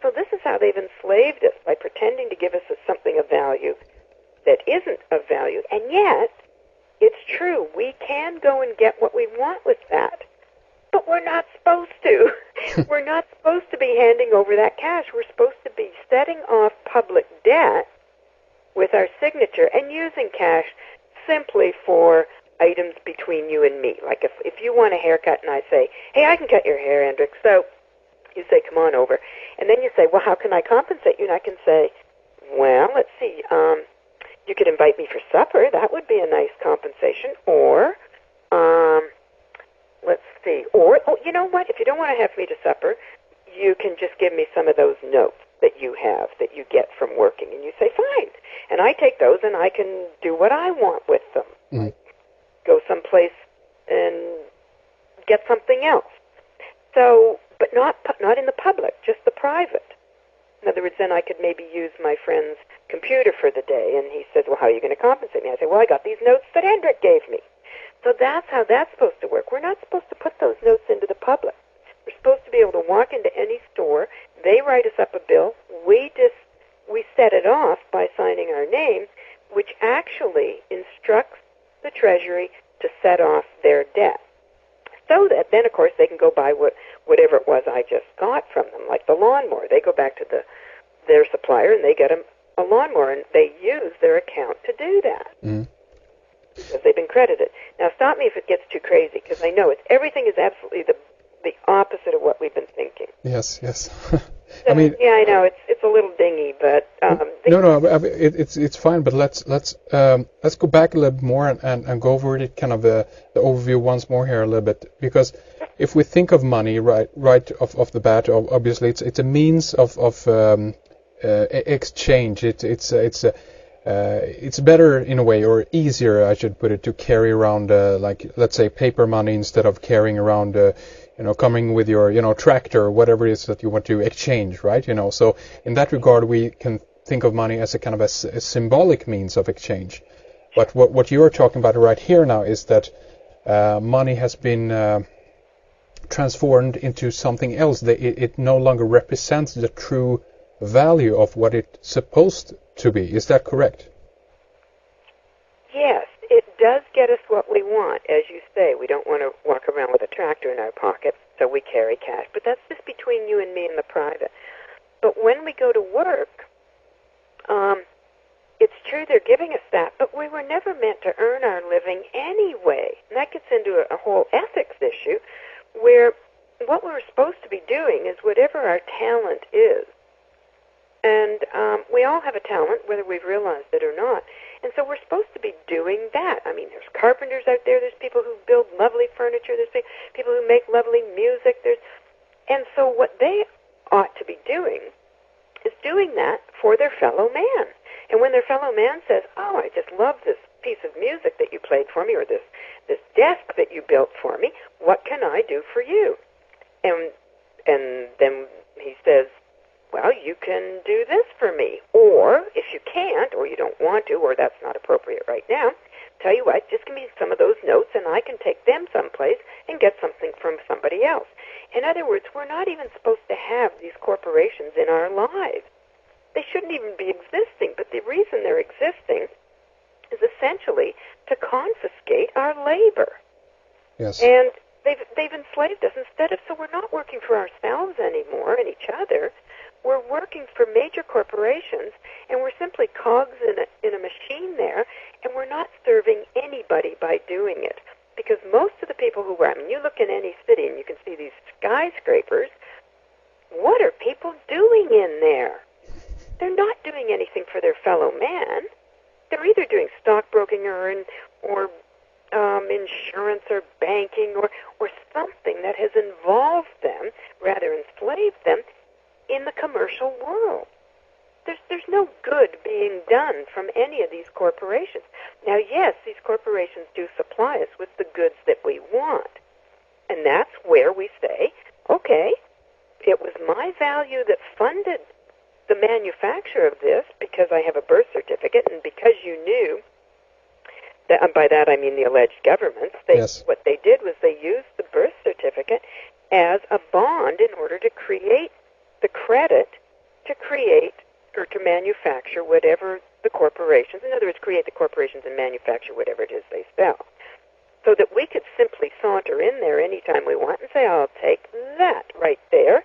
So this is how they've enslaved us, by pretending to give us something of value that isn't of value. And yet, it's true, we can go and get what we want with that. But we're not supposed to. We're not supposed to be handing over that cash. We're supposed to be setting off public debt with our signature and using cash simply for items between you and me. Like if you want a haircut and I say, hey, I can cut your hair, Hendrik, so you say, come on over. And then you say, well, how can I compensate you? And I can say, well, let's see, you could invite me for supper. That would be a nice compensation. Or, let's see, or, oh, you know what? If you don't want to have me to supper, you can just give me some of those notes that you have, that you get from working. And you say, fine. And I take those and I can do what I want with them. Mm. Go someplace and get something else. So, but not in the public, just the private. In other words, then I could maybe use my friend's computer for the day. And he says, well, how are you going to compensate me? I say, well, I got these notes that Hendrik gave me. So that's how that's supposed to work. We're not supposed to put those notes into the public. We're supposed to be able to walk into any store. They write us up a bill. We set it off by signing our name, which actually instructs the Treasury to set off their debt. So that then, of course, they can go buy whatever it was I just got from them, like the lawnmower. They go back to their supplier and they get a lawnmower, and they use their account to do that. Mm. Because they've been credited. Now, stop me if it gets too crazy, because I know everything is absolutely the opposite of what we've been thinking. Yes. So, I mean, yeah, I know it's a little dingy, but no, it's fine. But let's go back a little bit more and go over it, kind of the overview once more here a little bit, because if we think of money right off the bat, obviously it's a means of exchange. It's better in a way, or easier, I should put it, to carry around like, let's say, paper money instead of carrying around coming with your tractor or whatever it is that you want to exchange, right? So in that regard, we can think of money as a kind of a symbolic means of exchange. But what you're talking about right here now is that money has been transformed into something else. It no longer represents the true value of what it's supposed to be. Is that correct? Yes, it does get us what we want. As you say, we don't want to walk around with a tractor in our pocket, so we carry cash. But that's just between you and me and the private. But when we go to work, it's true they're giving us that, but we were never meant to earn our living anyway. And that gets into a whole ethics issue, where what we're supposed to be doing is whatever our talent is. And we all have a talent, whether we've realized it or not. And so we're supposed to be doing that. I mean, there's carpenters out there. There's people who build lovely furniture. There's people who make lovely music. And so what they ought to be doing is doing that for their fellow man. And when their fellow man says, oh, I just love this piece of music that you played for me, or this desk that you built for me, what can I do for you? And then he says, well, you can do this for me. Or if you can't, or you don't want to, or that's not appropriate right now, tell you what, just give me some of those notes and I can take them someplace and get something from somebody else. In other words, we're not even supposed to have these corporations in our lives. They shouldn't even be existing, but the reason they're existing is essentially to confiscate our labor. Yes. And they've enslaved us so we're not working for ourselves anymore and each other. We're working for major corporations, and we're simply cogs in a machine there, and we're not serving anybody by doing it. Because most of the people who work, you look in any city and you can see these skyscrapers, what are people doing in there? They're not doing anything for their fellow man. They're either doing stockbroking or insurance or banking or something that has involved them, rather enslaved them, in the commercial world. There's no good being done from any of these corporations. Now, yes, these corporations do supply us with the goods that we want. And that's where we say, okay, it was my value that funded the manufacture of this because I have a birth certificate and because you knew that, and by that I mean the alleged governments, Yes. What they did was they used the birth certificate as a bond in order to create the credit to create or to manufacture whatever the corporations, in other words, create the corporations and manufacture whatever it is they sell. So that we could simply saunter in there anytime we want and say, I'll take that right there.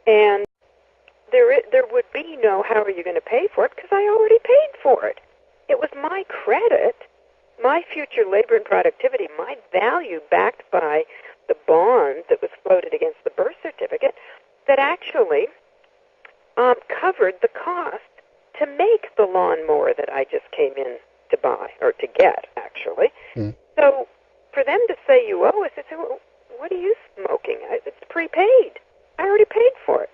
And there would be no, how are you going to pay for it? Because I already paid for it. It was my credit, my future labor and productivity, my value backed by the bond that was floated against the birth certificate that actually covered the cost to make the lawnmower that I just came in to buy, or to get, actually. So for them to say you owe us, I say, well, what are you smoking? It's prepaid. I already paid for it.